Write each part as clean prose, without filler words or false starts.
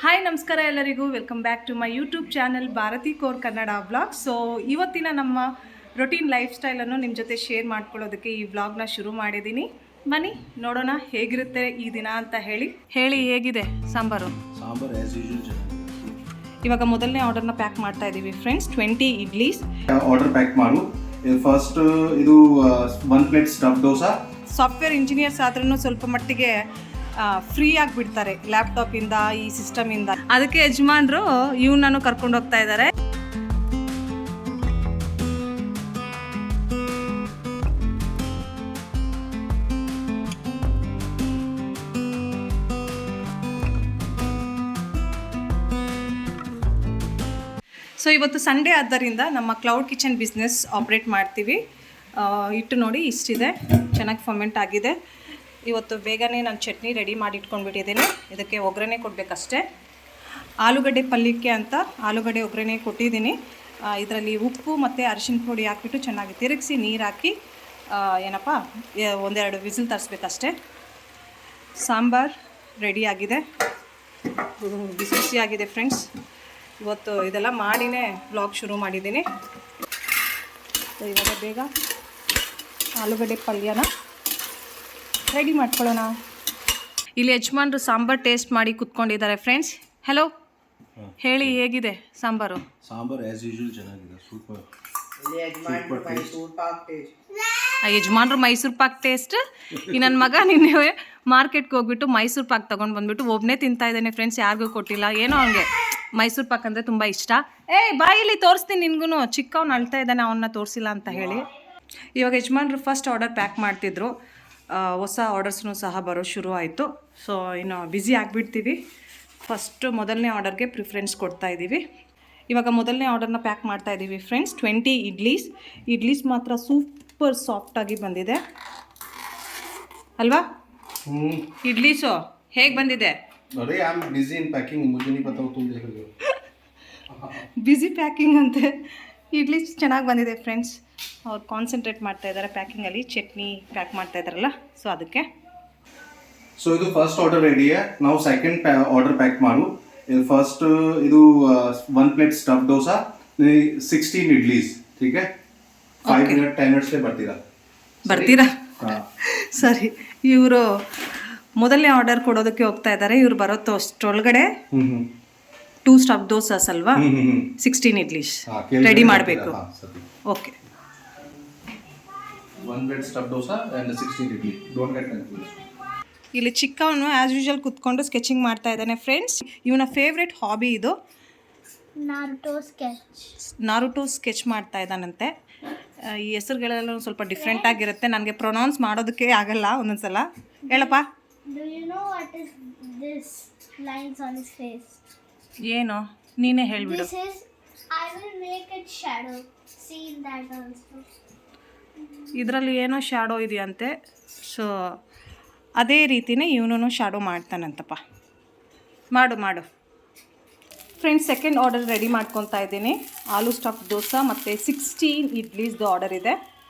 Hi ನಮಸ್ಕಾರ ಎಲ್ಲರಿಗೂ welcome back to my YouTube channel Bharati core Kannada vlog. So ಇವತ್ತಿನ ನಮ್ಮ ರೊಟೀನ್ ಲೈಫ್ ಸ್ಟೈಲನ್ನು ನಿಮ್ಮ ಜೊತೆ ಶೇರ್ ಮಾಡ್ಕೊಳ್ಳೋದಕ್ಕೆ ಈ ವ್ಲಾಗ್ನ ಶುರು ಮಾಡಿದ್ದೀನಿ. ಬನ್ನಿ ನೋಡೋಣ ಹೇಗಿರುತ್ತೆ ಈ ದಿನ ಅಂತ ಹೇಳಿ ಹೇಗಿದೆ ಸಾಂಬಾರು. ಇವಾಗ ಮೊದಲನೇ ಆರ್ಡರ್ನ ಪ್ಯಾಕ್ ಮಾಡ್ತಾ ಇದ್ದೀವಿ ಫ್ರೆಂಡ್ಸ್. 20 ಇಡ್ಲೀಸ್ ಆರ್ಡರ್ ಪ್ಯಾಕ್ ಮಾಡು. ಫಸ್ಟ್ ಇದು 1 plate stuff dosa. Software engineers ಆದ್ರೂ ಸ್ವಲ್ಪ ಮಟ್ಟಿಗೆ ಫ್ರೀ ಆಗಿಬಿಡ್ತಾರೆ ಲ್ಯಾಪ್ಟಾಪಿಂದ, ಈ ಸಿಸ್ಟಮಿಂದ. ಅದಕ್ಕೆ ಯಜಮಾನ್ರು ಇವನನ್ನು ಕರ್ಕೊಂಡು ಹೋಗ್ತಾ ಇದ್ದಾರೆ. ಸೊ ಇವತ್ತು ಸಂಡೇ ಆದ್ದರಿಂದ ನಮ್ಮ ಕ್ಲೌಡ್ ಕಿಚನ್ ಬಿಸ್ನೆಸ್ ಆಪ್ರೇಟ್ ಮಾಡ್ತೀವಿ. ಇಟ್ಟು ನೋಡಿ ಇಷ್ಟಿದೆ, ಚೆನ್ನಾಗಿ ಫರ್ಮೆಂಟ್ ಆಗಿದೆ. ಇವತ್ತು ಬೇಗನೆ ನಾನು ಚಟ್ನಿ ರೆಡಿ ಮಾಡಿ ಇಟ್ಕೊಂಡ್ಬಿಟ್ಟಿದ್ದೇನೆ. ಇದಕ್ಕೆ ಒಗ್ಗರಣೆ ಕೊಡಬೇಕಷ್ಟೇ. ಆಲೂಗಡ್ಡೆ ಪಲ್ಯಕ್ಕೆ ಅಂತ ಆಲೂಗಡ್ಡೆ ಒಗ್ಗರಣೆ ಕೊಟ್ಟಿದ್ದೀನಿ. ಇದರಲ್ಲಿ ಉಪ್ಪು ಮತ್ತು ಅರಿಶಿನ ಪುಡಿ ಹಾಕ್ಬಿಟ್ಟು ಚೆನ್ನಾಗಿ ತಿರುಗಿಸಿ ನೀರು ಹಾಕಿ ಒಂದೆರಡು ವಿಸಿಲ್ ತರಿಸ್ಬೇಕಷ್ಟೇ. ಸಾಂಬಾರು ರೆಡಿಯಾಗಿದೆ, ಬಿಸಿ ಬಿಸಿಯಾಗಿದೆ ಫ್ರೆಂಡ್ಸ್. ಇವತ್ತು ಇದೆಲ್ಲ ಮಾಡಿನೇ ವ್ಲಾಗ್ ಶುರು ಮಾಡಿದ್ದೀನಿ. ಇವಾಗ ಬೇಗ ಆಲೂಗಡ್ಡೆ ಪಲ್ಯನ ರೆಡಿ ಮಾಡ್ಕೊಳ್ಳೋಣ. ಇಲ್ಲಿ ಯಜಮಾನ್ರು ಸಾಂಬಾರು ಟೇಸ್ಟ್ ಮಾಡಿ ಕುತ್ಕೊಂಡಿದ್ದಾರೆ ಫ್ರೆಂಡ್ಸ್. ಹೆಲೋ, ಹೇಳಿ ಹೇಗಿದೆ ಸಾಂಬಾರು? ಸಾಂಬಾರು ಆಸ್ ಯೂಶುವಲ್ ಚೆನ್ನಾಗಿದೆ, ಸೂಪರ್. ಯಜಮಾನ್ರು ಮೈಸೂರು ಪಾಕ್ ಟೇಸ್ಟ್. ಈ ನನ್ನ ಮಗ ನಿನ್ನೆ ಮಾರ್ಕೆಟ್ಗೆ ಹೋಗ್ಬಿಟ್ಟು ಮೈಸೂರು ಪಾಕ್ ತೊಗೊಂಡು ಬಂದುಬಿಟ್ಟು ಒಬ್ಬನೇ ತಿಂತಾ ಇದ್ದಾನೆ ಫ್ರೆಂಡ್ಸ್, ಯಾರಿಗೂ ಕೊಟ್ಟಿಲ್ಲ. ಏನೋ ಹಂಗೆ ಮೈಸೂರು ಪಾಕ್ ಅಂದರೆ ತುಂಬ ಇಷ್ಟ. ಬಾಯಲ್ಲಿ ತೋರಿಸ್ತೀನಿ ನಿನ್ಗೂ. ಚಿಕ್ಕವ್ನು ಅಳ್ತಾ ಇದ್ದಾನೆ ಅವನ್ನ ತೋರಿಸಿಲ್ಲ ಅಂತ ಹೇಳಿ. ಇವಾಗ ಯಜಮಾನ್ರು ಫಸ್ಟ್ ಆರ್ಡರ್ ಪ್ಯಾಕ್ ಮಾಡ್ತಿದ್ರು. ಹೊಸ ಆರ್ಡರ್ಸ್ನೂ ಸಹ ಬರೋ ಶುರು ಆಯಿತು. ಸೊ ಇನ್ನು ಬ್ಯುಸಿ ಆಗಿಬಿಡ್ತೀವಿ. ಫಸ್ಟು ಮೊದಲನೇ ಆರ್ಡರ್ಗೆ ಪ್ರಿಫರೆನ್ಸ್ ಕೊಡ್ತಾ ಇದ್ದೀವಿ. ಇವಾಗ ಮೊದಲನೇ ಆರ್ಡರ್ನ ಪ್ಯಾಕ್ ಮಾಡ್ತಾ ಇದ್ದೀವಿ ಫ್ರೆಂಡ್ಸ್. 20 ಇಡ್ಲೀಸ್ ಮಾತ್ರ ಸೂಪರ್ ಸಾಫ್ಟಾಗಿ ಬಂದಿದೆ ಅಲ್ವಾ? ಇಡ್ಲೀಸು ಹೇಗೆ ಬಂದಿದೆ? ಬ್ಯುಸಿ ಪ್ಯಾಕಿಂಗ್ ಅಂತೆ. ಇಡ್ಲೀಸ್ ಚೆನ್ನಾಗಿ ಬಂದಿದೆ ಫ್ರೆಂಡ್ಸ್. ಅವ್ರು ಕಾನ್ಸಂಟ್ರೇಟ್ ಮಾಡ್ತಾ ಇದ್ದಾರೆ ಪ್ಯಾಕಿಂಗಲ್ಲಿ. ಚಟ್ನಿ ಪ್ಯಾಕ್ ಮಾಡ್ತಾ ಇದ್ದಾರಲ್ಲ, ಸೊ ಅದಕ್ಕೆ. ಸೊ ಇದು ಫಸ್ಟ್ ಆರ್ಡರ್ ರೆಡಿ. ನಾವು ಸೆಕೆಂಡ್ ಆರ್ಡರ್ ಪ್ಯಾಕ್ ಮಾಡು. ಫಸ್ಟ್ ಇದು 1 ಪ್ಲೇಟ್ ಸ್ಟಫ್ ದೋಸಾ, 16 ಇಡ್ಲೀಸ್. ठीक है, 5 ಮಿನಿಟ್ 10 ಮಿನಿಟ್ಸ್ಗೆ ಬರ್ತೀರಾ? ಸರಿ. ಇವರು ಮೊದಲನೇ ಆರ್ಡರ್ ಕೊಡೋದಕ್ಕೆ ಹೋಗ್ತಾ ಇದ್ದಾರೆ. ಇವ್ರು ಬರೋದು ಅಷ್ಟರೊಳಗಡೆ 2 ಸ್ಟಫ್ ದೋಸಾಸ್ ಅಲ್ವಾ, 16 ಇಡ್ಲೀಸ್ ರೆಡಿ ಮಾಡಬೇಕು. Okay, 1 plate stuff dosa and 16 idli. Don't get confuse. ಇಲ್ಲಿ ಚಿಕ್ಕವನು ಆ್ಯಸ್ ಯೂಶುವಲ್ ಕುತ್ಕೊಂಡು ಸ್ಕೆಚಿಂಗ್ ಮಾಡ್ತಾ ಇದ್ದಾನೆ ಫ್ರೆಂಡ್ಸ್. ಇವನ ಫೇವ್ರೆಟ್ ಹಾಬಿ ಇದು, ನಾರುಟೋ ಸ್ಕೆಚ್ ಮಾಡ್ತಾ ಇದ್ದಾನಂತೆ. ಈ ಹೆಸರುಗಳೆಲ್ಲ ಸ್ವಲ್ಪ ಡಿಫ್ರೆಂಟ್ ಆಗಿರುತ್ತೆ, ನನಗೆ ಪ್ರೊನೌನ್ಸ್ ಮಾಡೋದಕ್ಕೆ ಆಗಲ್ಲ ಒಂದೊಂದ್ಸಲ. ಹೇಳಪ್ಪ. ಏನು ನೀನೇ ಹೇಳ್ಬಿಡು. ಇದರಲ್ಲಿ ಏನೋ ಶ್ಯಾಡೋ ಇದೆಯಂತೆ. ಸೊ ಅದೇ ರೀತಿಯೇ ಇವನು ಶ್ಯಾಡೋ ಮಾಡ್ತಾನಂತಪ್ಪ. ಮಾಡು ಫ್ರೆಂಡ್ಸ್. ಸೆಕೆಂಡ್ ಆರ್ಡರ್ ರೆಡಿ ಮಾಡ್ಕೊತಾ ಇದ್ದೀನಿ. ಆಲೂ ಸ್ಟಫ್ ದೋಸಾ ಮತ್ತು 16 ಇಡ್ಲೀಸ್ದು ಆರ್ಡರ್ ಇದೆ.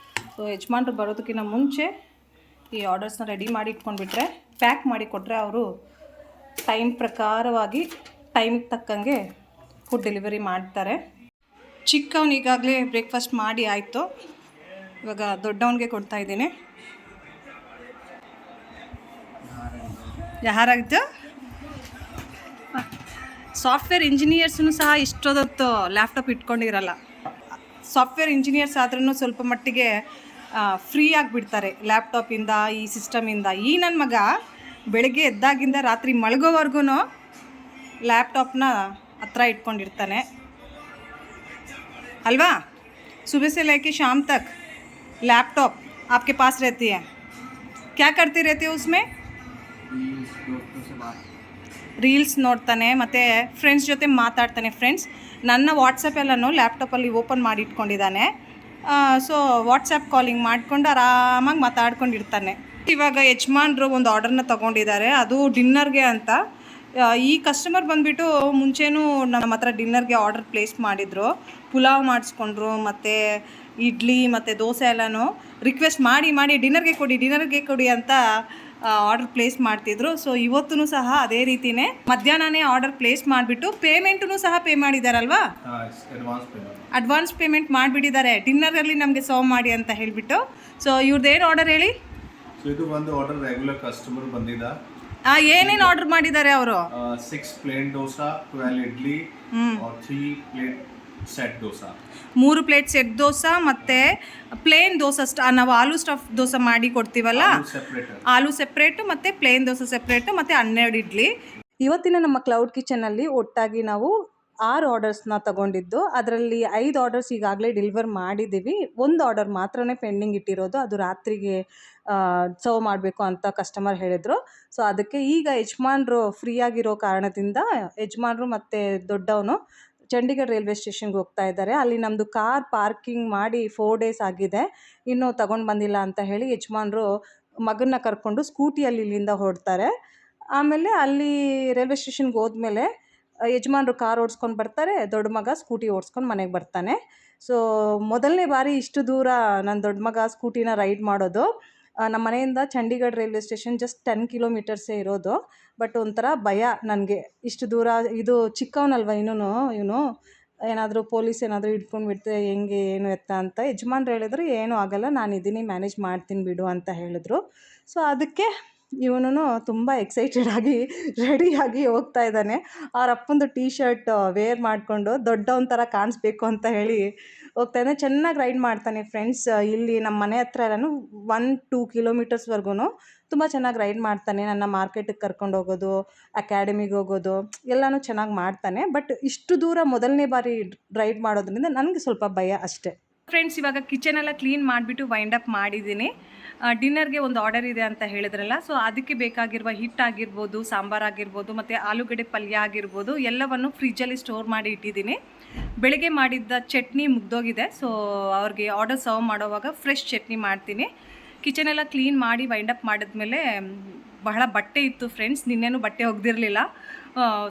ಸೊ ಯಜಮಾನ್ರು ಬರೋದಕ್ಕಿಂತ ಮುಂಚೆ ಈ ಆರ್ಡರ್ಸ್ನ ರೆಡಿ ಮಾಡಿ ಇಟ್ಕೊಂಡ್ಬಿಟ್ರೆ, ಪ್ಯಾಕ್ ಮಾಡಿ ಕೊಟ್ಟರೆ ಅವರು ಟೈಮ್ ಪ್ರಕಾರವಾಗಿ ಟೈಮಿಗೆ ತಕ್ಕಂಗೆ ಫುಡ್ ಡೆಲಿವರಿ ಮಾಡ್ತಾರೆ. ಚಿಕ್ಕವನು ಈಗಾಗಲೇ ಬ್ರೇಕ್ಫಾಸ್ಟ್ ಮಾಡಿ ಆಯಿತು. ಇವಾಗ ದೊಡ್ಡವನಿಗೆ ಕೊಡ್ತಾ ಇದ್ದೀನಿ. ಯಾರಾಗಿತ್ತು? ಸಾಫ್ಟ್ವೇರ್ ಇಂಜಿನಿಯರ್ಸ್ನು ಸಹ ಇಷ್ಟೊತ್ತು ಲ್ಯಾಪ್ಟಾಪ್ ಇಟ್ಕೊಂಡಿರಲ್ಲ. ಸಾಫ್ಟ್ವೇರ್ ಇಂಜಿನಿಯರ್ಸ್ ಆದ್ರೂ ಸ್ವಲ್ಪ ಮಟ್ಟಿಗೆ ಫ್ರೀ ಆಗಿಬಿಡ್ತಾರೆ ಲ್ಯಾಪ್ಟಾಪಿಂದ, ಈ ಸಿಸ್ಟಮಿಂದ. ಈ ನನ್ನ ಮಗ ಬೆಳಗ್ಗೆ ಎದ್ದಾಗಿಂದ ರಾತ್ರಿ ಮಲಗೋವರೆಗೂ ಲ್ಯಾಪ್ಟಾಪ್ನ ಹತ್ರ ಇಟ್ಕೊಂಡಿರ್ತಾನೆ ಅಲ್ವಾ? सुबह से लेके शाम तक लैपटॉप आपके पास रहती है. क्या करते रहते हो उसमें? ರೀಲ್ಸ್ ನೋಡ್ತಾನೆ ಮತ್ತು ಫ್ರೆಂಡ್ಸ್ ಜೊತೆ ಮಾತಾಡ್ತಾನೆ. ಫ್ರೆಂಡ್ಸ್ ನನ್ನ ವಾಟ್ಸಪ್ಪೆಲ್ಲನೂ ಲ್ಯಾಪ್ಟಾಪಲ್ಲಿ ಓಪನ್ ಮಾಡಿ ಇಟ್ಕೊಂಡಿದ್ದಾನೆ. ಸೊ ವಾಟ್ಸಪ್ ಕಾಲಿಂಗ್ ಮಾಡಿಕೊಂಡು ಆರಾಮಾಗಿ ಮಾತಾಡ್ಕೊಂಡಿರ್ತಾನೆ. ಇವಾಗ ಯಜಮಾನ್ರು ಒಂದು ಆರ್ಡರ್ನ ತೊಗೊಂಡಿದ್ದಾರೆ, ಅದು ಡಿನ್ನರ್ಗೆ ಅಂತ. ಈ ಕಸ್ಟಮರ್ ಬಂದುಬಿಟ್ಟು ಮುಂಚೆನೂ ನಮ್ಮ ಹತ್ರ ಡಿನ್ನರ್ಗೆ ಆರ್ಡರ್ ಪ್ಲೇಸ್ ಮಾಡಿದರು. ಪುಲಾವ್ ಮಾಡಿಸ್ಕೊಂಡ್ರು ಮತ್ತು ಇಡ್ಲಿ ಮತ್ತು ದೋಸೆ ಎಲ್ಲನೂ ರಿಕ್ವೆಸ್ಟ್ ಮಾಡಿ ಡಿನ್ನರ್ಗೆ ಕೊಡಿ ಅಂತ ಆರ್ಡರ್ ಪ್ಲೇಸ್ ಮಾಡ್ತಿದ್ರು. ಸೊ ಇವತ್ತೂ ಸಹ ಅದೇ ರೀತಿಯೇ ಮಧ್ಯಾಹ್ನನೇ ಆರ್ಡರ್ ಪ್ಲೇಸ್ ಮಾಡಿಬಿಟ್ಟು ಪೇಮೆಂಟೂ ಸಹ ಪೇ ಮಾಡಿದಾರಲ್ವಾ, ಅಡ್ವಾನ್ಸ್ ಪೇಮೆಂಟ್ ಮಾಡಿಬಿಟ್ಟಿದ್ದಾರೆ ಡಿನ್ನರಲ್ಲಿ ನಮಗೆ ಸರ್ವ್ ಮಾಡಿ ಅಂತ ಹೇಳಿಬಿಟ್ಟು. ಸೊ ಇವ್ರದ್ದೇನು ಆರ್ಡರ್ ಹೇಳಿ? ಸೊ ಇದು ಒಂದು ಆರ್ಡರ್ ರೆಗ್ಯುಲರ್ ಕಸ್ಟಮರ್ ಬಂದಿದ್ದ. ಏನೇನು ಆರ್ಡರ್ ಮಾಡಿದ್ದಾರೆ ಅವರು? 6 plain dosa, 12 idli, 3 plate set dosa. 3 plate set dosa ಮತ್ತು ಪ್ಲೇನ್ ದೋಸೆ ನಾವು ಆಲೂ ಸ್ಟಫ್ ದೋಸೆ ಮಾಡಿ ಕೊಡ್ತೀವಲ್ಲ, ಆಲೂ ಸೆಪ್ರೇಟು ಮತ್ತು ಪ್ಲೇನ್ ದೋಸೆ ಸೆಪ್ರೇಟು ಮತ್ತು 12 ಇಡ್ಲಿ. ಇವತ್ತಿನ ನಮ್ಮ ಕ್ಲೌಡ್ ಕಿಚನಲ್ಲಿ ಒಟ್ಟಾಗಿ ನಾವು 6 ಆರ್ಡರ್ಸ್ನ ತಗೊಂಡಿದ್ದು. ಅದರಲ್ಲಿ 5 ಆರ್ಡರ್ಸ್ ಈಗಾಗಲೇ ಡೆಲಿವರ್ ಮಾಡಿದ್ದೀವಿ. ಒಂದು ಆರ್ಡರ್ ಮಾತ್ರನೇ ಪೆಂಡಿಂಗ್ ಇಟ್ಟಿರೋದು, ಅದು ರಾತ್ರಿಗೆ ಸರ್ವ್ ಮಾಡಬೇಕು ಅಂತ ಕಸ್ಟಮರ್ ಹೇಳಿದರು. ಸೊ ಅದಕ್ಕೆ ಈಗ ಯಜಮಾನ್ರು ಫ್ರೀ ಆಗಿರೋ ಕಾರಣದಿಂದ ಯಜಮಾನ್ರು ಮತ್ತು ದೊಡ್ಡವನು ಚಂಡೀಗಢ ರೈಲ್ವೆ ಸ್ಟೇಷನ್ಗೆ ಹೋಗ್ತಾ ಇದ್ದಾರೆ. ಅಲ್ಲಿ ನಮ್ಮದು ಕಾರ್ ಪಾರ್ಕಿಂಗ್ ಮಾಡಿ 4 ಡೇಸ್ ಆಗಿದೆ, ಇನ್ನೂ ತೊಗೊಂಡು ಬಂದಿಲ್ಲ ಅಂತ ಹೇಳಿ ಯಜಮಾನ್ರು ಮಗನ್ನ ಕರ್ಕೊಂಡು ಸ್ಕೂಟಿಯಲ್ಲಿ ಇಲ್ಲಿಂದ ಹೊರಡ್ತಾರೆ. ಆಮೇಲೆ ಅಲ್ಲಿ ರೈಲ್ವೆ ಸ್ಟೇಷನ್ಗೆ ಹೋದ್ಮೇಲೆ ಯಜಮಾನ್ರು ಕಾರ್ ಓಡಿಸ್ಕೊಂಡು ಬರ್ತಾರೆ, ದೊಡ್ಡ ಮಗ ಸ್ಕೂಟಿ ಓಡಿಸ್ಕೊಂಡು ಮನೆಗೆ ಬರ್ತಾನೆ. ಸೊ ಮೊದಲನೇ ಬಾರಿ ಇಷ್ಟು ದೂರ ನನ್ನ ದೊಡ್ಡ ಮಗ ಸ್ಕೂಟಿನ ರೈಡ್ ಮಾಡೋದು. ನಮ್ಮ ಮನೆಯಿಂದ ಚಂಡೀಗಢ ರೈಲ್ವೆ ಸ್ಟೇಷನ್ ಜಸ್ಟ್ 10 ಕಿಲೋಮೀಟರ್ಸೇ ಇರೋದು. ಬಟ್ ಒಂಥರ ಭಯ ನನಗೆ, ಇಷ್ಟು ದೂರ, ಇದು ಚಿಕ್ಕವನಲ್ವ ಇವನು ಏನಾದರೂ ಪೊಲೀಸ್ ಏನಾದರೂ ಹಿಡ್ಕೊಂಡು ಬಿಡ್ತಾರೆ ಹೆಂಗೆ ಏನು ಎತ್ತ ಅಂತ. ಯಜಮಾನ್ರು ಹೇಳಿದ್ರು ಏನೂ ಆಗೋಲ್ಲ, ನಾನು ಇದ್ದೀನಿ, ಮ್ಯಾನೇಜ್ ಮಾಡ್ತೀನಿ ಬಿಡು ಅಂತ ಹೇಳಿದ್ರು. ಸೊ ಅದಕ್ಕೆ ಇವನು ತುಂಬ ಎಕ್ಸೈಟೆಡ್ ಆಗಿ ರೆಡಿಯಾಗಿ ಹೋಗ್ತಾ ಇದ್ದಾನೆ. ಅವ್ರ ಅಪ್ಪಂದು ಟೀ ಶರ್ಟ್ ವೇರ್ ಮಾಡಿಕೊಂಡು ದೊಡ್ಡವನ ಥರ ಕಾಣಿಸ್ಬೇಕು ಅಂತ ಹೇಳಿ ಹೋಗ್ತಾ ಇದ್ದಾನೆ. ಚೆನ್ನಾಗಿ ರೈಡ್ ಮಾಡ್ತಾನೆ ಫ್ರೆಂಡ್ಸ್. ಇಲ್ಲಿ ನಮ್ಮ ಮನೆ ಹತ್ರ ಎಲ್ಲನೂ 1-2 ಕಿಲೋಮೀಟರ್ಸ್ವರೆಗೂ ತುಂಬ ಚೆನ್ನಾಗಿ ರೈಡ್ ಮಾಡ್ತಾನೆ. ನನ್ನ ಮಾರ್ಕೆಟಿಗೆ ಕರ್ಕೊಂಡು ಹೋಗೋದು, ಅಕಾಡೆಮಿಗೆ ಹೋಗೋದು ಎಲ್ಲನೂ ಚೆನ್ನಾಗಿ ಮಾಡ್ತಾನೆ. ಬಟ್ ಇಷ್ಟು ದೂರ ಮೊದಲನೇ ಬಾರಿ ರೈಡ್ ಮಾಡೋದ್ರಿಂದ ನನಗೆ ಸ್ವಲ್ಪ ಭಯ ಅಷ್ಟೇ. ಫ್ರೆಂಡ್ಸ್, ಇವಾಗ ಕಿಚನೆಲ್ಲ ಕ್ಲೀನ್ ಮಾಡಿಬಿಟ್ಟು ವೈಂಡ್ ಅಪ್ ಮಾಡಿದ್ದೀನಿ. ಡಿನ್ನರ್ಗೆ ಒಂದು ಆರ್ಡರ್ ಇದೆ ಅಂತ ಹೇಳಿದ್ರಲ್ಲ, ಸೊ ಅದಕ್ಕೆ ಬೇಕಾಗಿರುವ ಹಿಟ್ಟಾಗಿರ್ಬೋದು, ಸಾಂಬಾರಾಗಿರ್ಬೋದು ಮತ್ತು ಆಲೂಗಡ್ಡೆ ಪಲ್ಯ ಆಗಿರ್ಬೋದು ಎಲ್ಲವನ್ನು ಫ್ರಿಜ್ಜಲ್ಲಿ ಸ್ಟೋರ್ ಮಾಡಿ ಇಟ್ಟಿದ್ದೀನಿ. ಬೆಳಗ್ಗೆ ಮಾಡಿದ್ದ ಚಟ್ನಿ ಮುಗ್ದೋಗಿದೆ. ಸೊ ಅವ್ರಿಗೆ ಆರ್ಡರ್ ಸರ್ವ್ ಮಾಡೋವಾಗ ಫ್ರೆಶ್ ಚಟ್ನಿ ಮಾಡ್ತೀನಿ. ಕಿಚನೆಲ್ಲ ಕ್ಲೀನ್ ಮಾಡಿ ವೈಂಡ್ ಅಪ್ ಮಾಡಿದ್ಮೇಲೆ ಬಹಳ ಬಟ್ಟೆ ಇತ್ತು ಫ್ರೆಂಡ್ಸ್, ನಿನ್ನೆನೂ ಬಟ್ಟೆ ಒಗ್ದಿರಲಿಲ್ಲ.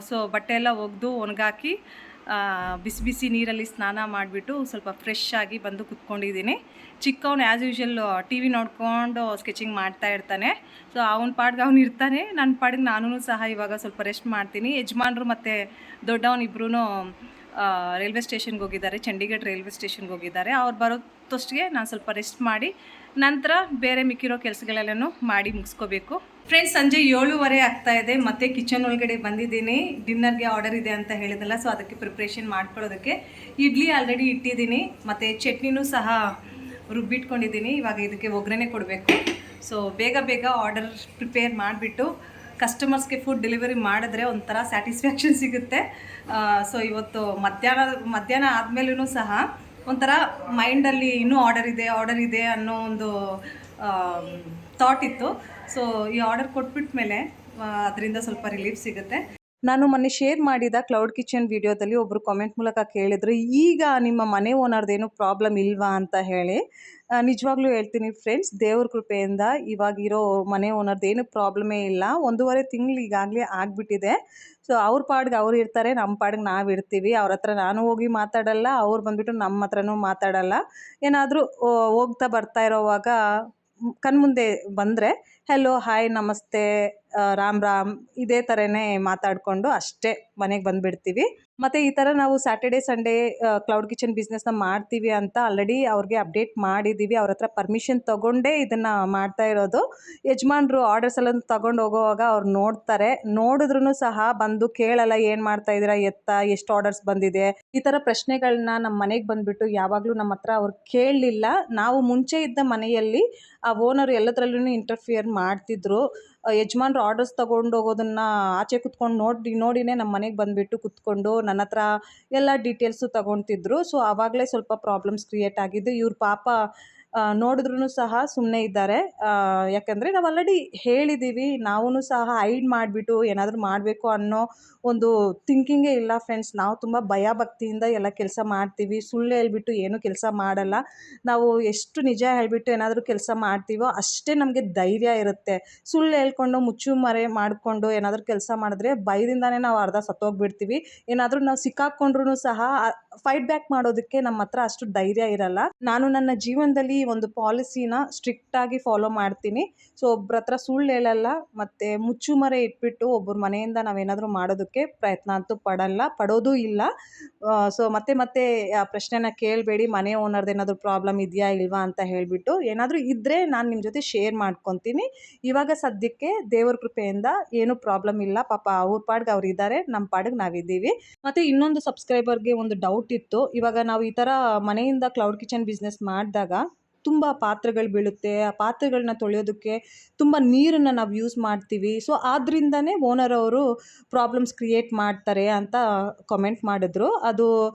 ಸೊ ಬಟ್ಟೆ ಎಲ್ಲ ಒಗೆದು ಒಣಗಾಕಿ ಬಿಸಿ ಬಿಸಿ ನೀರಲ್ಲಿ ಸ್ನಾನ ಮಾಡಿಬಿಟ್ಟು ಸ್ವಲ್ಪ ಫ್ರೆಶ್ ಆಗಿ ಬಂದು ಕುತ್ಕೊಂಡಿದ್ದೀನಿ. ಚಿಕ್ಕವನು ಆ್ಯಸ್ ಯೂಶ್ವಲ್ ಟಿ ವಿ ನೋಡ್ಕೊಂಡು ಸ್ಕೆಚಿಂಗ್ ಮಾಡ್ತಾ ಇರ್ತಾನೆ. ಸೊ ಅವನ ಪಾಡ್ಗೆ ಅವ್ನು ಇರ್ತಾನೆ, ನನ್ನ ಪಾಡಿಗೆ ನಾನು ಸಹ ಇವಾಗ ಸ್ವಲ್ಪ ರೆಸ್ಟ್ ಮಾಡ್ತೀನಿ. ಯಜಮಾನ್ರು ಮತ್ತು ದೊಡ್ಡವನಿಬ್ರು ರೈಲ್ವೆ ಸ್ಟೇಷನ್ಗೆ ಹೋಗಿದ್ದಾರೆ, ಚಂಡೀಗಢ ರೈಲ್ವೆ ಸ್ಟೇಷನ್ಗೆ ಹೋಗಿದ್ದಾರೆ. ಅವ್ರು ಬರೋಷ್ಟೊತ್ತಿಗೆ ನಾನು ಸ್ವಲ್ಪ ರೆಸ್ಟ್ ಮಾಡಿ ನಂತರ ಬೇರೆ ಮಿಕ್ಕಿರೋ ಕೆಲಸಗಳೆಲ್ಲನೂ ಮಾಡಿ ಮುಗಿಸ್ಕೋಬೇಕು. ಫ್ರೆಂಡ್ಸ್, ಸಂಜೆ 7:15 ಆಗ್ತಾ ಇದೆ. ಮತ್ತೆ ಕಿಚನ್ ಒಳಗಡೆ ಬಂದಿದ್ದೀನಿ. ಡಿನ್ನರ್ಗೆ ಆರ್ಡರ್ ಇದೆ ಅಂತ ಹೇಳಿದಲ್ಲ, ಸೊ ಅದಕ್ಕೆ ಪ್ರಿಪ್ರೇಷನ್ ಮಾಡ್ಕೊಳ್ಳೋದಕ್ಕೆ ಇಡ್ಲಿ ಆಲ್ರೆಡಿ ಇಟ್ಟಿದ್ದೀನಿ ಮತ್ತು ಚಟ್ನಿನೂ ಸಹ ರುಬ್ಬಿಟ್ಕೊಂಡಿದ್ದೀನಿ. ಇವಾಗ ಇದಕ್ಕೆ ಒಗ್ಗರಣೆ ಕೊಡಬೇಕು. ಸೊ ಬೇಗ ಬೇಗ ಆರ್ಡರ್ ಪ್ರಿಪೇರ್ ಮಾಡಿಬಿಟ್ಟು ಕಸ್ಟಮರ್ಸ್ಗೆ ಫುಡ್ ಡೆಲಿವರಿ ಮಾಡಿದ್ರೆ ಒಂಥರ ಸ್ಯಾಟಿಸ್ಫ್ಯಾಕ್ಷನ್ ಸಿಗುತ್ತೆ. ಸೊ ಇವತ್ತು ಮಧ್ಯಾಹ್ನ ಆದಮೇಲೂ ಸಹ ಒಂಥರ ಮೈಂಡಲ್ಲಿ ಇನ್ನೂ ಆರ್ಡರ್ ಇದೆ ಅನ್ನೋ ಒಂದು ಥಾಟ್ ಇತ್ತು. ಸೊ ಈ ಆರ್ಡರ್ ಕೊಟ್ಬಿಟ್ಟ ಮೇಲೆ ಅದರಿಂದ ಸ್ವಲ್ಪ ರಿಲೀಫ್ ಸಿಗುತ್ತೆ. ನಾನು ಮೊನ್ನೆ ಶೇರ್ ಮಾಡಿದ ಕ್ಲೌಡ್ ಕಿಚನ್ ವಿಡಿಯೋದಲ್ಲಿ ಒಬ್ಬರು ಕಾಮೆಂಟ್ ಮೂಲಕ ಕೇಳಿದ್ರು, ಈಗ ನಿಮ್ಮ ಮನೆ ಓನರ್ದೇನು ಪ್ರಾಬ್ಲಮ್ ಇಲ್ವಾ ಅಂತ ಹೇಳಿ. ನಿಜವಾಗ್ಲೂ ಹೇಳ್ತೀನಿ ಫ್ರೆಂಡ್ಸ್, ದೇವ್ರ ಕೃಪೆಯಿಂದ ಇವಾಗಿರೋ ಮನೆ ಓನರ್ದೇನು ಪ್ರಾಬ್ಲಮೇ ಇಲ್ಲ. 1.5 ತಿಂಗಳು ಈಗಾಗಲೇ ಆಗಿಬಿಟ್ಟಿದೆ. ಸೊ ಅವ್ರ ಪಾಡ್ಗೆ ಅವ್ರು ಇರ್ತಾರೆ, ನಮ್ಮ ಪಾಡ್ಗೆ ನಾವು ಇರ್ತೀವಿ. ಅವ್ರ ಹತ್ರ ನಾನು ಹೋಗಿ ಮಾತಾಡಲ್ಲ, ಅವ್ರು ಬಂದುಬಿಟ್ಟು ನಮ್ಮ ಹತ್ರನೂ ಮಾತಾಡಲ್ಲ. ಏನಾದರೂ ಹೋಗ್ತಾ ಬರ್ತಾ ಇರೋವಾಗ ಕಣ್ಮುಂದೆ ಬಂದರೆ ಹೆಲೋ, ಹಾಯ್, ನಮಸ್ತೆ, ರಾಮ್ ರಾಮ್ ಇದೇ ಥರನೇ ಮಾತಾಡಿಕೊಂಡು ಅಷ್ಟೇ ಮನೆಗೆ ಬಂದುಬಿಡ್ತೀವಿ. ಮತ್ತು ಈ ಥರ ನಾವು ಸ್ಯಾಟರ್ಡೆ ಸಂಡೇ ಕ್ಲೌಡ್ ಕಿಚನ್ ಬಿಸ್ನೆಸ್ನ ಮಾಡ್ತೀವಿ ಅಂತ ಆಲ್ರೆಡಿ ಅವ್ರಿಗೆ ಅಪ್ಡೇಟ್ ಮಾಡಿದ್ದೀವಿ. ಅವ್ರ ಹತ್ರ ಪರ್ಮಿಷನ್ ತೊಗೊಂಡೇ ಇದನ್ನು ಮಾಡ್ತಾ ಇರೋದು. ಯಜಮಾನ್ರು ಆರ್ಡರ್ಸ್ ಎಲ್ಲ ತೊಗೊಂಡು ಹೋಗೋವಾಗ ಅವ್ರು ನೋಡ್ತಾರೆ, ನೋಡಿದ್ರೂ ಸಹ ಬಂದು ಕೇಳಲ್ಲ, ಏನು ಮಾಡ್ತಾ ಇದ್ದೀರಾ, ಎಷ್ಟು ಆರ್ಡರ್ಸ್ ಬಂದಿದೆ, ಈ ಥರ ಪ್ರಶ್ನೆಗಳನ್ನ ನಮ್ಮ ಮನೆಗೆ ಬಂದುಬಿಟ್ಟು ಯಾವಾಗಲೂ ನಮ್ಮ ಹತ್ರ ಅವ್ರು ಕೇಳಲಿಲ್ಲ. ನಾವು ಮುಂಚೆ ಇದ್ದ ಮನೆಯಲ್ಲಿ ಆ ಓನರ್ ಎಲ್ಲದರಲ್ಲೂ ಇಂಟರ್ಫಿಯರ್ ಮಾಡ್ತಿದ್ರು. ಯಜಮಾನ್ರು ಆರ್ಡರ್ಸ್ ತೊಗೊಂಡು ಹೋಗೋದನ್ನು ಆಚೆ ಕುತ್ಕೊಂಡು ನೋಡಿನೇ ನಮ್ಮ ಮನೆಗೆ ಬಂದುಬಿಟ್ಟು ಕುತ್ಕೊಂಡು ನನ್ನ ಹತ್ರ ಎಲ್ಲ ಡೀಟೇಲ್ಸು ತೊಗೊತಿದ್ರು. ಸೊ ಆವಾಗಲೇ ಸ್ವಲ್ಪ ಪ್ರಾಬ್ಲಮ್ಸ್ ಕ್ರಿಯೇಟ್ ಆಗಿದ್ದು. ಇವ್ರ ಪಾಪ ನೋಡಿದ್ರೂ ಸಹ ಸುಮ್ಮನೆ ಇದ್ದಾರೆ. ಯಾಕಂದರೆ ನಾವು ಆಲ್ರೆಡಿ ಹೇಳಿದ್ದೀವಿ, ನಾವೂ ಸಹ ಹೈಡ್ ಮಾಡಿಬಿಟ್ಟು ಏನಾದರೂ ಮಾಡಬೇಕು ಅನ್ನೋ ಒಂದು ಥಿಂಕಿಂಗೇ ಇಲ್ಲ ಫ್ರೆಂಡ್ಸ್. ನಾವು ತುಂಬ ಭಯಭಕ್ತಿಯಿಂದ ಎಲ್ಲ ಕೆಲಸ ಮಾಡ್ತೀವಿ. ಸುಳ್ಳು ಹೇಳ್ಬಿಟ್ಟು ಏನೂ ಕೆಲಸ ಮಾಡಲ್ಲ. ನಾವು ಎಷ್ಟು ನಿಜ ಹೇಳಿಬಿಟ್ಟು ಏನಾದರೂ ಕೆಲಸ ಮಾಡ್ತೀವೋ ಅಷ್ಟೇ ನಮಗೆ ಧೈರ್ಯ ಇರುತ್ತೆ. ಸುಳ್ಳು ಹೇಳ್ಕೊಂಡು ಮುಚ್ಚು ಮರೆ ಮಾಡಿಕೊಂಡು ಏನಾದರೂ ಕೆಲಸ ಮಾಡಿದ್ರೆ ಭಯದಿಂದನೇ ನಾವು ಅರ್ಧ ಸತ್ತೋಗ್ಬಿಡ್ತೀವಿ. ಏನಾದರೂ ನಾವು ಸಿಕ್ಕಾಕ್ಕೊಂಡ್ರೂ ಸಹ ಫೈಟ್ ಬ್ಯಾಕ್ ಮಾಡೋದಕ್ಕೆ ನಮ್ಮ ಹತ್ರ ಅಷ್ಟು ಧೈರ್ಯ ಇರಲ್ಲ. ನಾನು ನನ್ನ ಜೀವನದಲ್ಲಿ ಒಂದು ಪಾಲಿಸಿನ ಸ್ಟ್ರಿಕ್ಟಾಗಿ ಫಾಲೋ ಮಾಡ್ತೀನಿ. ಸೊ ಒಬ್ರ ಹತ್ರ ಸುಳ್ಳು ಹೇಳಲ್ಲ, ಮತ್ತು ಮುಚ್ಚುಮರೆ ಇಟ್ಬಿಟ್ಟು ಒಬ್ಬರ ಮನೆಯಿಂದ ನಾವೇನಾದರೂ ಮಾಡೋದಕ್ಕೆ ಪ್ರಯತ್ನ ಅಂತೂ ಪಡೋದೂ ಇಲ್ಲ. ಸೊ ಮತ್ತೆ ಆ ಪ್ರಶ್ನೆನ ಕೇಳಬೇಡಿ, ಮನೆ ಓನರ್ದು ಏನಾದರೂ ಪ್ರಾಬ್ಲಮ್ ಇದೆಯಾ ಇಲ್ವಾ ಅಂತ ಹೇಳಿಬಿಟ್ಟು. ಏನಾದರೂ ಇದ್ದರೆ ನಾನು ನಿಮ್ಮ ಜೊತೆ ಶೇರ್ ಮಾಡ್ಕೊತೀನಿ. ಇವಾಗ ಸದ್ಯಕ್ಕೆ ದೇವ್ರ ಕೃಪೆಯಿಂದ ಏನೂ ಪ್ರಾಬ್ಲಮ್ ಇಲ್ಲ. ಪಾಪ ಅವ್ರ ಪಾಡ್ಗೆ ಅವ್ರು ಇದ್ದಾರೆ, ನಮ್ಮ ಪಾಡಿಗೆ ನಾವಿದ್ದೀವಿ. ಮತ್ತು ಇನ್ನೊಂದು ಸಬ್ಸ್ಕ್ರೈಬರ್ಗೆ ಒಂದು ಡೌಟ್ ಇತ್ತು. ಇವಾಗ ನಾವು ಈ ಥರ ಮನೆಯಿಂದ ಕ್ಲೌಡ್ ಕಿಚನ್ ಬಿಸ್ನೆಸ್ ಮಾಡಿದಾಗ ತುಂಬ ಪಾತ್ರೆಗಳು ಬೀಳುತ್ತೆ. ಆ ಪಾತ್ರೆಗಳನ್ನ ತೊಳೆಯೋದಕ್ಕೆ ತುಂಬ ನೀರನ್ನು ನಾವು ಯೂಸ್ ಮಾಡ್ತೀವಿ. ಸೊ ಆದ್ದರಿಂದನೇ ಓನರ್ ಅವರು ಪ್ರಾಬ್ಲಮ್ಸ್ ಕ್ರಿಯೇಟ್ ಮಾಡ್ತಾರೆ ಅಂತ ಕಮೆಂಟ್ ಮಾಡಿದ್ರು. ಅದು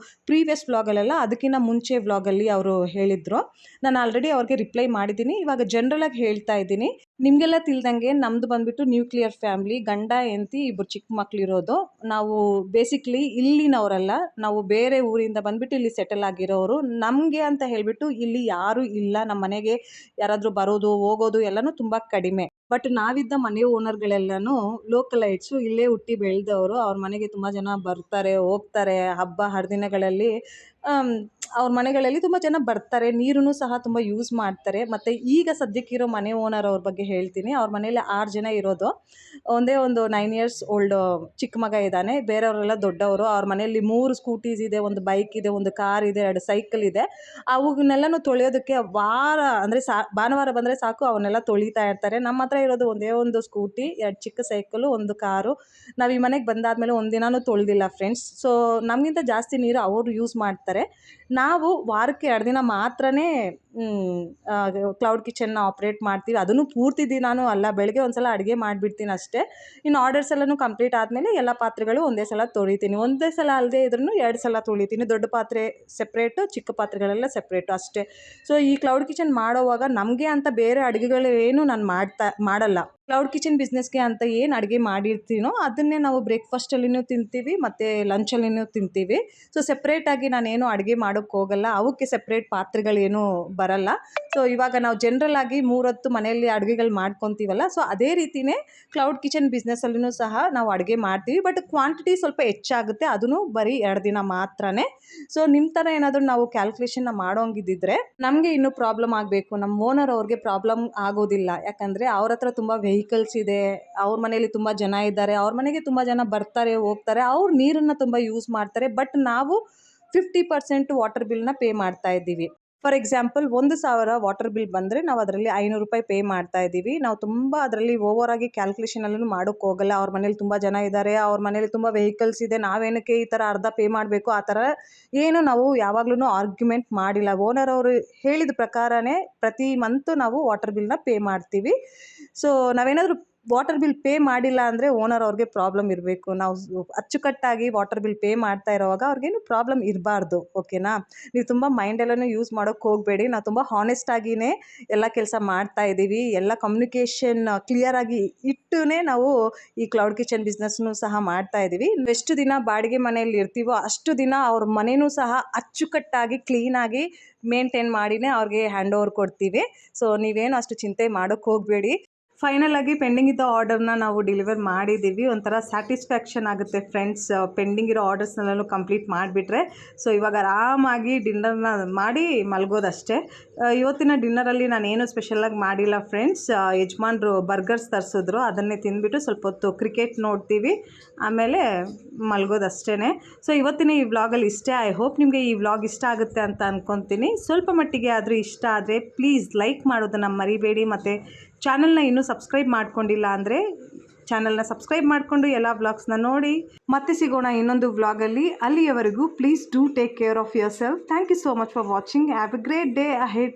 ಪ್ರೀವಿಯಸ್ ವ್ಲಾಗಲ್ಲೆಲ್ಲ, ಅದಕ್ಕಿಂತ ಮುಂಚೆ ವ್ಲಾಗಲ್ಲಿ ಅವರು ಹೇಳಿದರು. ನಾನು ಆಲ್ರೆಡಿ ಅವ್ರಿಗೆ ರಿಪ್ಲೈ ಮಾಡಿದ್ದೀನಿ. ಇವಾಗ ಜನರಲಾಗಿ ಹೇಳ್ತಾ ಇದ್ದೀನಿ. ನಿಮಗೆಲ್ಲ ತಿಳಿದಂಗೆ ನಮ್ಮದು ಬಂದುಬಿಟ್ಟು ನ್ಯೂಕ್ಲಿಯರ್ ಫ್ಯಾಮ್ಲಿ, ಗಂಡ ಹೆಂಡತಿ ಇಬ್ಬರು ಚಿಕ್ಕ ಮಕ್ಕಳಿರೋದು. ನಾವು ಬೇಸಿಕ್ಲಿ ಇಲ್ಲಿನವರಲ್ಲ, ನಾವು ಬೇರೆ ಊರಿಂದ ಬಂದುಬಿಟ್ಟು ಇಲ್ಲಿ ಸೆಟಲ್ ಆಗಿರೋರು. ನಮಗೆ ಅಂತ ಹೇಳಿಬಿಟ್ಟು ಇಲ್ಲಿ ಯಾರೂ ಇಲ್ಲ. ನಮ್ಮ ಮನೆಗೆ ಯಾರಾದರೂ ಬರೋದು ಹೋಗೋದು ಎಲ್ಲನೂ ತುಂಬ ಕಡಿಮೆ. ಬಟ್ ನಾವಿದ್ದ ಮನೆ ಓನರ್ಗಳೆಲ್ಲನೂ ಲೋಕಲೈಟ್ಸು, ಇಲ್ಲೇ ಹುಟ್ಟಿ ಬೆಳೆದವರು. ಅವ್ರ ಮನೆಗೆ ತುಂಬ ಜನ ಬರ್ತಾರೆ ಹೋಗ್ತಾರೆ. ಹಬ್ಬ ಹರಿದಿನಗಳಲ್ಲಿ ಅವ್ರ ಮನೆಗಳಲ್ಲಿ ತುಂಬ ಜನ ಬರ್ತಾರೆ. ನೀರನ್ನು ಸಹ ತುಂಬ ಯೂಸ್ ಮಾಡ್ತಾರೆ. ಮತ್ತು ಈಗ ಸದ್ಯಕ್ಕಿರೋ ಮನೆ ಓನರ್ ಅವ್ರ ಬಗ್ಗೆ ಹೇಳ್ತೀನಿ. ಅವ್ರ ಮನೇಲಿ 6 ಜನ ಇರೋದು. ಒಂದೇ ಒಂದು 9 ಇಯರ್ಸ್ ಓಲ್ಡ್ ಚಿಕ್ಕ ಮಗ ಇದ್ದಾನೆ. ಬೇರೆಯವರೆಲ್ಲ ದೊಡ್ಡವರು. ಅವ್ರ ಮನೆಯಲ್ಲಿ 3 ಸ್ಕೂಟೀಸ್ ಇದೆ, ಒಂದು ಬೈಕ್ ಇದೆ, ಒಂದು ಕಾರ್ ಇದೆ, 2 ಸೈಕಲ್ ಇದೆ. ಅವನ್ನೆಲ್ಲನೂ ತೊಳೆಯೋದಕ್ಕೆ ಅಂದರೆ ಭಾನುವಾರ ಬಂದರೆ ಸಾಕು, ಅವನ್ನೆಲ್ಲ ತೊಳಿತಾ ಇರ್ತಾರೆ. ನಮ್ಮ ಹತ್ರ ಇರೋದು ಒಂದೇ ಒಂದು ಸ್ಕೂಟಿ, 2 ಚಿಕ್ಕ ಸೈಕಲು, ಒಂದು ಕಾರು. ನಾವು ಈ ಮನೆಗೆ ಬಂದಾದಮೇಲೆ ಒಂದಿನನೂ ತೊಳೆದಿಲ್ಲ ಫ್ರೆಂಡ್ಸ್. ಸೊ ನಮಗಿಂತ ಜಾಸ್ತಿ ನೀರು ಅವರು ಯೂಸ್ ಮಾಡ್ತಾರೆ. ನಾವು ವಾರಕ್ಕೆ 2 ದಿನ ಮಾತ್ರನೇ ಕ್ಲೌಡ್ ಕಿಚನ್ನ ಆಪ್ರೇಟ್ ಮಾಡ್ತೀವಿ. ಅದನ್ನು ಪೂರ್ತಿ ದಿನಾನೂ ಅಲ್ಲ, ಬೆಳಗ್ಗೆ ಒಂದು ಸಲ ಅಡುಗೆ ಮಾಡಿಬಿಡ್ತೀನಿ ಅಷ್ಟೇ. ಇನ್ನು ಆರ್ಡರ್ಸ್ ಎಲ್ಲನೂ ಕಂಪ್ಲೀಟ್ ಆದಮೇಲೆ ಎಲ್ಲ ಪಾತ್ರೆಗಳು ಒಂದೇ ಸಲ ತೊಳಿತೀನಿ. ಒಂದೇ ಸಲ ಅಲ್ಲದೆ ಇದ್ರೂ 2 ಸಲ ತೊಳಿತೀನಿ. ದೊಡ್ಡ ಪಾತ್ರೆ ಸೆಪ್ರೇಟು, ಚಿಕ್ಕ ಪಾತ್ರೆಗಳೆಲ್ಲ ಸೆಪ್ರೇಟು ಅಷ್ಟೇ. ಸೊ ಈ ಕ್ಲೌಡ್ ಕಿಚನ್ ಮಾಡೋವಾಗ ನಮಗೆ ಅಂತ ಬೇರೆ ಅಡುಗೆಗಳು ಏನು ನಾನು ಮಾಡಲ್ಲ. ಕ್ಲೌಡ್ ಕಿಚನ್ ಬಿಸ್ನೆಸ್ಗೆ ಅಂತ ಏನು ಅಡುಗೆ ಮಾಡಿರ್ತೀನೋ ಅದನ್ನೇ ನಾವು ಬ್ರೇಕ್ಫಾಸ್ಟಲ್ಲಿನೂ ತಿಂತೀವಿ ಮತ್ತು ಲಂಚಲ್ಲಿನೂ ತಿಂತೀವಿ. ಸೊ ಸೆಪ್ರೇಟಾಗಿ ನಾನೇನು ಅಡುಗೆ ಮಾಡೋಕ್ಕೆ ಹೋಗಲ್ಲ. ಅವಕ್ಕೆ ಸೆಪ್ರೇಟ್ ಪಾತ್ರೆಗಳೇನೂ ಬರಲ್ಲ. ಸೊ ಇವಾಗ ನಾವು ಜನರಲಾಗಿ 3 ಹೊತ್ತು ಮನೆಯಲ್ಲಿ ಅಡುಗೆಗಳು ಮಾಡ್ಕೊತೀವಲ್ಲ, ಸೊ ಅದೇ ರೀತಿಯೇ ಕ್ಲೌಡ್ ಕಿಚನ್ ಬಿಸ್ನೆಸ್ಸಲ್ಲೂ ಸಹ ನಾವು ಅಡುಗೆ ಮಾಡ್ತೀವಿ. ಬಟ್ ಕ್ವಾಂಟಿಟಿ ಸ್ವಲ್ಪ ಹೆಚ್ಚಾಗುತ್ತೆ, ಅದೂ ಬರೀ 2 ದಿನ ಮಾತ್ರನೇ. ಸೊ ನಿಮ್ಮ ಥರ ಏನಾದರೂ ನಾವು ಕ್ಯಾಲ್ಕುಲೇಷನ್ನ ಮಾಡೋಂಗಿದ್ದಿದ್ರೆ ನಮಗೆ ಇನ್ನೂ ಪ್ರಾಬ್ಲಮ್ ಆಗಬೇಕು, ನಮ್ಮ ಓನರ್ ಅವ್ರಿಗೆ ಪ್ರಾಬ್ಲಮ್ ಆಗೋದಿಲ್ಲ. ಯಾಕಂದರೆ ಅವ್ರ ಹತ್ರ ತುಂಬ ವೆಹಿಕಲ್ಸ್ ಇದೆ, ಅವ್ರ ಮನೇಲಿ ತುಂಬ ಜನ ಇದ್ದಾರೆ, ಅವ್ರ ಮನೆಗೆ ತುಂಬ ಜನ ಬರ್ತಾರೆ ಹೋಗ್ತಾರೆ, ಅವ್ರು ನೀರನ್ನು ತುಂಬ ಯೂಸ್ ಮಾಡ್ತಾರೆ. ಬಟ್ ನಾವು 50% ವಾಟರ್ ಬಿಲ್ನ ಪೇ ಮಾಡ್ತಾ ಇದ್ದೀವಿ. ಫಾರ್ ಎಕ್ಸಾಂಪಲ್ 1,000 ವಾಟರ್ ಬಿಲ್ ಬಂದರೆ ನಾವು ಅದರಲ್ಲಿ 500 ರೂಪಾಯಿ ಪೇ ಮಾಡ್ತಾ ಇದ್ದೀವಿ. ನಾವು ತುಂಬ ಅದರಲ್ಲಿ ಓವರಾಗಿ ಕ್ಯಾಲ್ಕುಲೇಷನಲ್ಲೂ ಮಾಡೋಕ್ಕೆ ಹೋಗಲ್ಲ. ಅವ್ರ ಮನೇಲಿ ತುಂಬ ಜನ ಇದ್ದಾರೆ, ಅವ್ರ ಮನೇಲಿ ತುಂಬ ವೆಹಿಕಲ್ಸ್ ಇದೆ, ನಾವೇನಕ್ಕೆ ಈ ಥರ ಅರ್ಧ ಪೇ ಮಾಡಬೇಕು, ಆ ಥರ ಏನು ನಾವು ಯಾವಾಗಲೂ ಆರ್ಗ್ಯುಮೆಂಟ್ ಮಾಡಿಲ್ಲ. ಓನರ್ ಅವರು ಹೇಳಿದ ಪ್ರಕಾರನೇ ಪ್ರತಿ ಮಂತು ನಾವು ವಾಟರ್ ಬಿಲ್ನ ಪೇ ಮಾಡ್ತೀವಿ. ಸೊ ನಾವೇನಾದರೂ ವಾಟರ್ ಬಿಲ್ ಪೇ ಮಾಡಿಲ್ಲ ಅಂದರೆ ಓನರ್ ಅವ್ರಿಗೆ ಪ್ರಾಬ್ಲಮ್ ಇರಬೇಕು. ನಾವು ಅಚ್ಚುಕಟ್ಟಾಗಿ ವಾಟರ್ ಬಿಲ್ ಪೇ ಮಾಡ್ತಾ ಇರೋವಾಗ ಅವ್ರಿಗೇನು ಪ್ರಾಬ್ಲಮ್ ಇರಬಾರ್ದು. ಓಕೆನಾ? ನೀವು ತುಂಬ ಮೈಂಡೆಲ್ಲನೂ ಯೂಸ್ ಮಾಡೋಕ್ಕೆ ಹೋಗಬೇಡಿ. ನಾವು ತುಂಬ ಹಾನೆಸ್ಟಾಗಿಯೇ ಎಲ್ಲ ಕೆಲಸ ಮಾಡ್ತಾ ಇದ್ದೀವಿ. ಎಲ್ಲ ಕಮ್ಯುನಿಕೇಷನ್ ಕ್ಲಿಯರಾಗಿ ಇಟ್ಟುನೇ ನಾವು ಈ ಕ್ಲೌಡ್ ಕಿಚನ್ ಬಿಸ್ನೆಸ್ನೂ ಸಹ ಮಾಡ್ತಾ ಇದ್ದೀವಿ. ಎಷ್ಟು ದಿನ ಬಾಡಿಗೆ ಮನೆಯಲ್ಲಿ ಇರ್ತೀವೋ ಅಷ್ಟು ದಿನ ಅವ್ರ ಮನೆಯೂ ಸಹ ಅಚ್ಚುಕಟ್ಟಾಗಿ ಕ್ಲೀನಾಗಿ ಮೇಂಟೈನ್ ಮಾಡಿನೇ ಅವ್ರಿಗೆ ಹ್ಯಾಂಡ್ ಓವರ್ ಕೊಡ್ತೀವಿ. ಸೊ ನೀವೇನು ಅಷ್ಟು ಚಿಂತೆ ಮಾಡೋಕ್ಕೆ ಹೋಗಬೇಡಿ. ಫೈನಲ್ ಆಗಿ ಪೆಂಡಿಂಗ್ ಇದ್ದ ಆರ್ಡರ್ನ ನಾವು ಡೆಲಿವರ್ ಮಾಡಿದ್ದೀವಿ. ಒಂಥರ ಸ್ಯಾಟಿಸ್ಫ್ಯಾಕ್ಷನ್ ಆಗುತ್ತೆ ಫ್ರೆಂಡ್ಸ್, ಪೆಂಡಿಂಗ್ ಇರೋ ಆರ್ಡರ್ಸ್ನೆಲ್ಲೂ ಕಂಪ್ಲೀಟ್ ಮಾಡಿಬಿಟ್ರೆ. ಸೊ ಇವಾಗ ಆರಾಮಾಗಿ ಡಿನ್ನರ್ನ ಮಾಡಿ ಮಲಗೋದಷ್ಟೇ. ಇವತ್ತಿನ ಡಿನ್ನರಲ್ಲಿ ನಾನೇನು ಸ್ಪೆಷಲಾಗಿ ಮಾಡಿಲ್ಲ ಫ್ರೆಂಡ್ಸ್. ಯಜಮಾನ್ರು ಬರ್ಗರ್ಸ್ ತರಿಸಿದ್ರು, ಅದನ್ನೇ ತಿಂದ್ಬಿಟ್ಟು ಸ್ವಲ್ಪ ಹೊತ್ತು ಕ್ರಿಕೆಟ್ ನೋಡ್ತೀವಿ, ಆಮೇಲೆ ಮಲಗೋದಷ್ಟೇ. ಸೊ ಇವತ್ತಿನ ಈ ವ್ಲಾಗಲ್ಲಿ ಇಷ್ಟೇ. ಐ ಹೋಪ್ ನಿಮಗೆ ಈ ವ್ಲಾಗ್ ಇಷ್ಟ ಆಗುತ್ತೆ ಅಂತ ಅಂದ್ಕೊತೀನಿ. ಸ್ವಲ್ಪ ಮಟ್ಟಿಗೆ ಆದರೂ ಇಷ್ಟ ಆದರೆ ಪ್ಲೀಸ್ ಲೈಕ್ ಮಾಡೋದನ್ನು ಮರಿಬೇಡಿ. ಮತ್ತು ಚಾನಲ್ನ ಇನ್ನೂ ಸಬ್ಸ್ಕ್ರೈಬ್ ಮಾಡ್ಕೊಂಡಿಲ್ಲ ಅಂದರೆ ಚಾನಲ್ನ ಸಬ್ಸ್ಕ್ರೈಬ್ ಮಾಡಿಕೊಂಡು ಎಲ್ಲ ವ್ಲಾಗ್ಸ್ನ ನೋಡಿ. ಮತ್ತೆ ಸಿಗೋಣ ಇನ್ನೊಂದು ವ್ಲಾಗಲ್ಲಿ. ಅಲ್ಲಿಯವರೆಗೂ please do take care of yourself. Thank you so much for watching. Have a great day ahead.